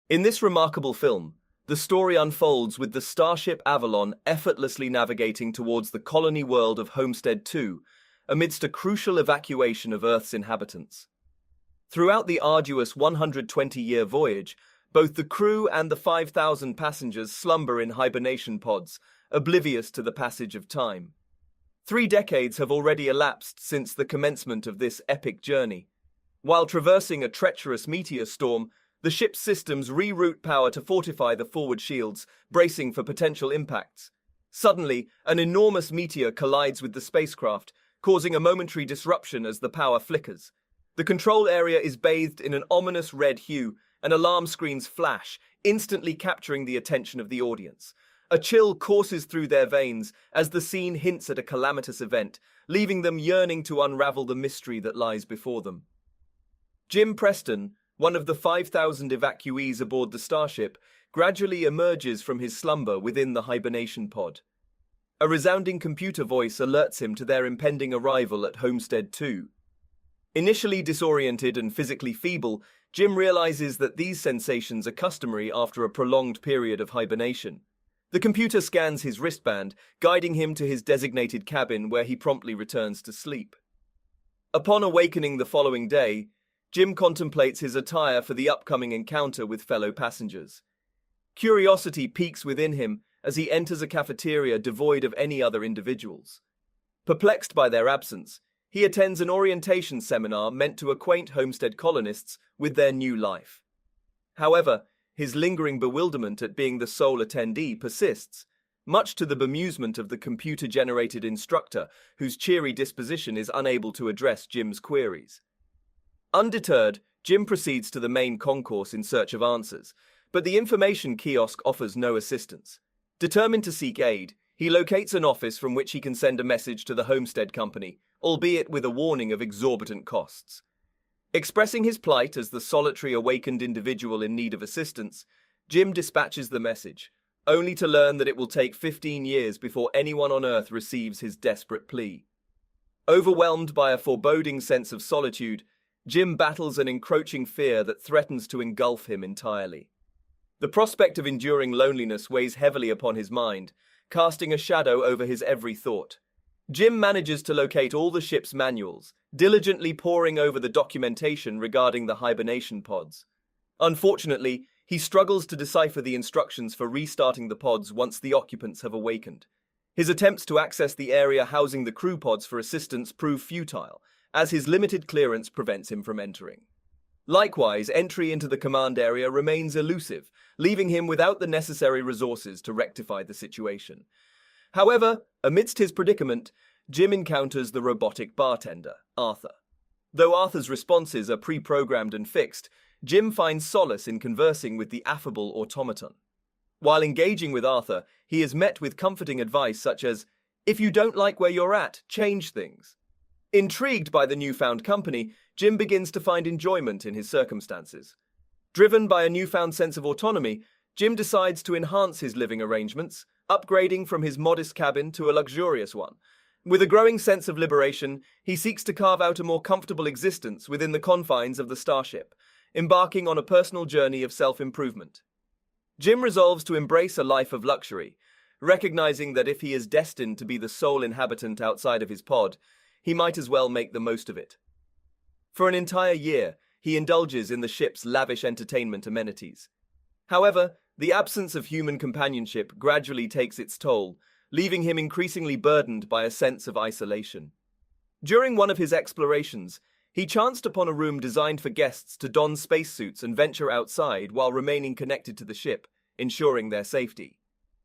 In this remarkable film, the story unfolds with the starship Avalon effortlessly navigating towards the colony world of Homestead 2, amidst a crucial evacuation of Earth's inhabitants. Throughout the arduous 120-year voyage, both the crew and the 5,000 passengers slumber in hibernation pods, oblivious to the passage of time. 3 decades have already elapsed since the commencement of this epic journey. While traversing a treacherous meteor storm, the ship's systems reroute power to fortify the forward shields, bracing for potential impacts. Suddenly, an enormous meteor collides with the spacecraft, causing a momentary disruption as the power flickers. The control area is bathed in an ominous red hue, and alarm screens flash, instantly capturing the attention of the audience. A chill courses through their veins as the scene hints at a calamitous event, leaving them yearning to unravel the mystery that lies before them. Jim Preston, one of the 5,000 evacuees aboard the starship, gradually emerges from his slumber within the hibernation pod. A resounding computer voice alerts him to their impending arrival at Homestead 2. Initially disoriented and physically feeble, Jim realizes that these sensations are customary after a prolonged period of hibernation. The computer scans his wristband, guiding him to his designated cabin where he promptly returns to sleep. Upon awakening the following day, Jim contemplates his attire for the upcoming encounter with fellow passengers. Curiosity peaks within him as he enters a cafeteria devoid of any other individuals. Perplexed by their absence, he attends an orientation seminar meant to acquaint Homestead colonists with their new life. However, his lingering bewilderment at being the sole attendee persists, much to the bemusement of the computer-generated instructor, whose cheery disposition is unable to address Jim's queries. Undeterred, Jim proceeds to the main concourse in search of answers, but the information kiosk offers no assistance. Determined to seek aid, he locates an office from which he can send a message to the Homestead Company, albeit with a warning of exorbitant costs. Expressing his plight as the solitary awakened individual in need of assistance, Jim dispatches the message, only to learn that it will take 15 years before anyone on Earth receives his desperate plea. Overwhelmed by a foreboding sense of solitude, Jim battles an encroaching fear that threatens to engulf him entirely. The prospect of enduring loneliness weighs heavily upon his mind, casting a shadow over his every thought. Jim manages to locate all the ship's manuals, diligently poring over the documentation regarding the hibernation pods. Unfortunately, he struggles to decipher the instructions for restarting the pods once the occupants have awakened. His attempts to access the area housing the crew pods for assistance prove futile, as his limited clearance prevents him from entering. Likewise, entry into the command area remains elusive, leaving him without the necessary resources to rectify the situation. However, amidst his predicament, Jim encounters the robotic bartender, Arthur. Though Arthur's responses are pre-programmed and fixed, Jim finds solace in conversing with the affable automaton. While engaging with Arthur, he is met with comforting advice such as, "If you don't like where you're at, change things." Intrigued by the newfound company, Jim begins to find enjoyment in his circumstances. Driven by a newfound sense of autonomy, Jim decides to enhance his living arrangements, upgrading from his modest cabin to a luxurious one. With a growing sense of liberation, he seeks to carve out a more comfortable existence within the confines of the starship, embarking on a personal journey of self-improvement. Jim resolves to embrace a life of luxury, recognizing that if he is destined to be the sole inhabitant outside of his pod, he might as well make the most of it. For an entire year, he indulges in the ship's lavish entertainment amenities. However, the absence of human companionship gradually takes its toll, leaving him increasingly burdened by a sense of isolation. During one of his explorations, he chanced upon a room designed for guests to don spacesuits and venture outside while remaining connected to the ship, ensuring their safety.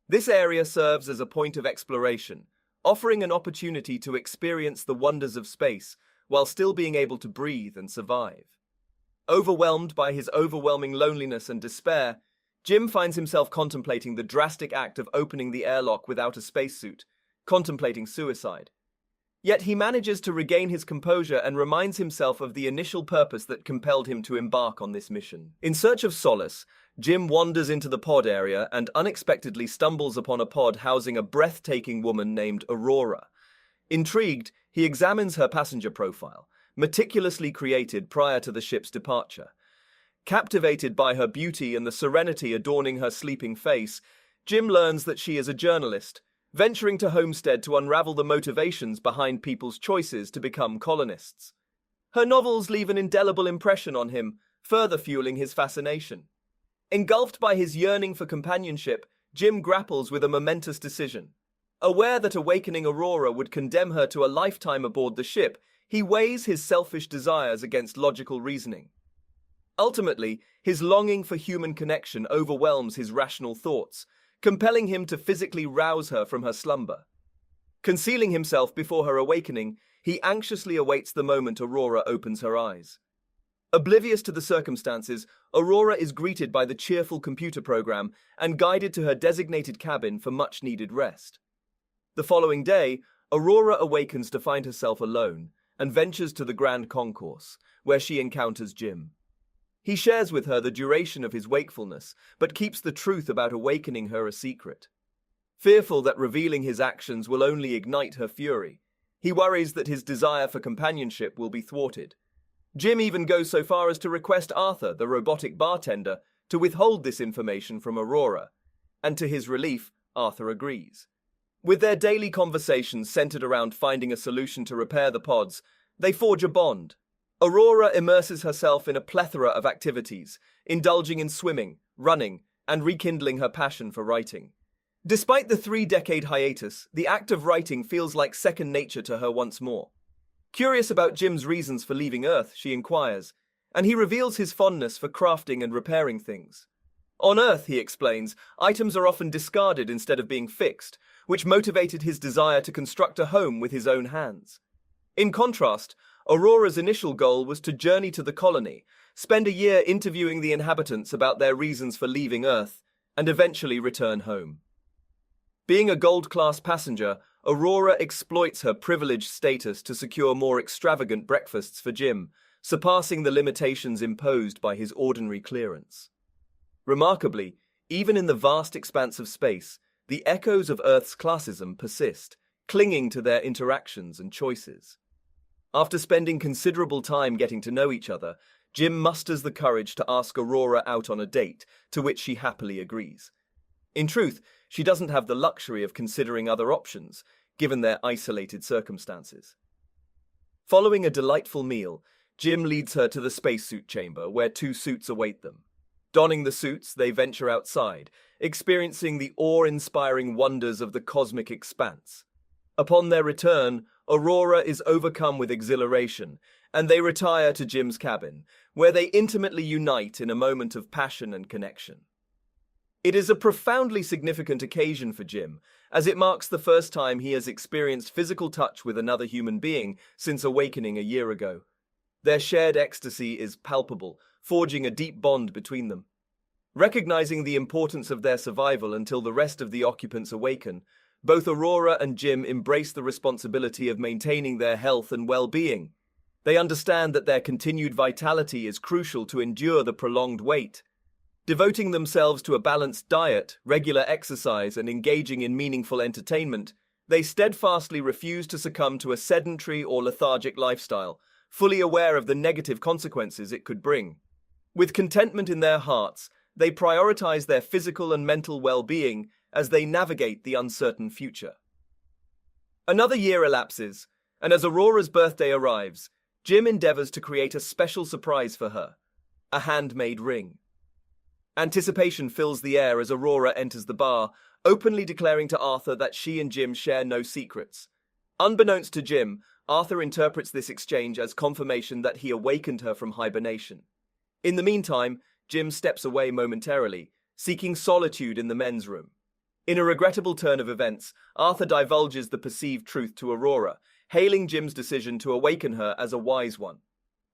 This area serves as a point of exploration, offering an opportunity to experience the wonders of space while still being able to breathe and survive. Overwhelmed by his overwhelming loneliness and despair, Jim finds himself contemplating the drastic act of opening the airlock without a spacesuit, contemplating suicide. Yet he manages to regain his composure and reminds himself of the initial purpose that compelled him to embark on this mission. In search of solace, Jim wanders into the pod area and unexpectedly stumbles upon a pod housing a breathtaking woman named Aurora. Intrigued, he examines her passenger profile, meticulously created prior to the ship's departure. Captivated by her beauty and the serenity adorning her sleeping face, Jim learns that she is a journalist, venturing to Homestead to unravel the motivations behind people's choices to become colonists. Her novels leave an indelible impression on him, further fueling his fascination. Engulfed by his yearning for companionship, Jim grapples with a momentous decision. Aware that awakening Aurora would condemn her to a lifetime aboard the ship, he weighs his selfish desires against logical reasoning. Ultimately, his longing for human connection overwhelms his rational thoughts, compelling him to physically rouse her from her slumber. Concealing himself before her awakening, he anxiously awaits the moment Aurora opens her eyes. Oblivious to the circumstances, Aurora is greeted by the cheerful computer program and guided to her designated cabin for much-needed rest. The following day, Aurora awakens to find herself alone and ventures to the Grand Concourse, where she encounters Jim. He shares with her the duration of his wakefulness, but keeps the truth about awakening her a secret. Fearful that revealing his actions will only ignite her fury, he worries that his desire for companionship will be thwarted. Jim even goes so far as to request Arthur, the robotic bartender, to withhold this information from Aurora, and to his relief, Arthur agrees. With their daily conversations centered around finding a solution to repair the pods, they forge a bond. Aurora immerses herself in a plethora of activities, indulging in swimming, running, and rekindling her passion for writing. Despite the 3-decade hiatus, the act of writing feels like second nature to her once more. Curious about Jim's reasons for leaving Earth, she inquires, and he reveals his fondness for crafting and repairing things. On Earth, he explains, items are often discarded instead of being fixed, which motivated his desire to construct a home with his own hands. In contrast, Aurora's initial goal was to journey to the colony, spend a year interviewing the inhabitants about their reasons for leaving Earth, and eventually return home. Being a gold-class passenger, Aurora exploits her privileged status to secure more extravagant breakfasts for Jim, surpassing the limitations imposed by his ordinary clearance. Remarkably, even in the vast expanse of space, the echoes of Earth's classism persist, clinging to their interactions and choices. After spending considerable time getting to know each other, Jim musters the courage to ask Aurora out on a date, to which she happily agrees. In truth, she doesn't have the luxury of considering other options, given their isolated circumstances. Following a delightful meal, Jim leads her to the spacesuit chamber, where 2 suits await them. Donning the suits, they venture outside, experiencing the awe-inspiring wonders of the cosmic expanse. Upon their return, Aurora is overcome with exhilaration, and they retire to Jim's cabin, where they intimately unite in a moment of passion and connection. It is a profoundly significant occasion for Jim, as it marks the first time he has experienced physical touch with another human being since awakening a year ago. Their shared ecstasy is palpable, forging a deep bond between them. Recognizing the importance of their survival until the rest of the occupants awaken, both Aurora and Jim embrace the responsibility of maintaining their health and well-being. They understand that their continued vitality is crucial to endure the prolonged wait. Devoting themselves to a balanced diet, regular exercise, and engaging in meaningful entertainment, they steadfastly refuse to succumb to a sedentary or lethargic lifestyle, fully aware of the negative consequences it could bring. With contentment in their hearts, they prioritize their physical and mental well-being as they navigate the uncertain future. Another year elapses, and as Aurora's birthday arrives, Jim endeavors to create a special surprise for her, a handmade ring. Anticipation fills the air as Aurora enters the bar, openly declaring to Arthur that she and Jim share no secrets. Unbeknownst to Jim, Arthur interprets this exchange as confirmation that he awakened her from hibernation. In the meantime, Jim steps away momentarily, seeking solitude in the men's room. In a regrettable turn of events, Arthur divulges the perceived truth to Aurora, hailing Jim's decision to awaken her as a wise one.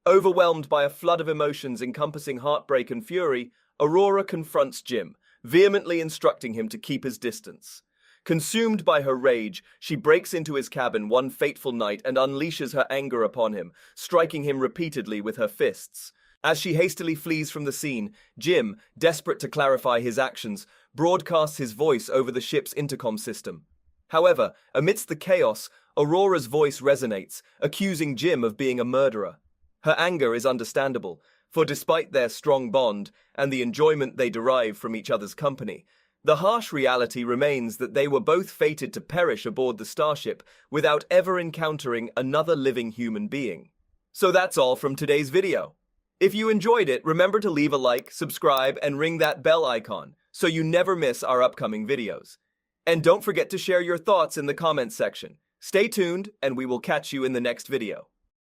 Overwhelmed by a flood of emotions encompassing heartbreak and fury, Aurora confronts Jim, vehemently instructing him to keep his distance. Consumed by her rage, she breaks into his cabin one fateful night and unleashes her anger upon him, striking him repeatedly with her fists. As she hastily flees from the scene, Jim, desperate to clarify his actions, broadcasts his voice over the ship's intercom system. However, amidst the chaos, Aurora's voice resonates, accusing Jim of being a murderer. Her anger is understandable, For despite their strong bond and the enjoyment they derive from each other's company, the harsh reality remains that they were both fated to perish aboard the starship without ever encountering another living human being. So that's all from today's video. If you enjoyed it, remember to leave a like, subscribe, and ring that bell icon so you never miss our upcoming videos. And don't forget to share your thoughts in the comments section. Stay tuned, and we will catch you in the next video.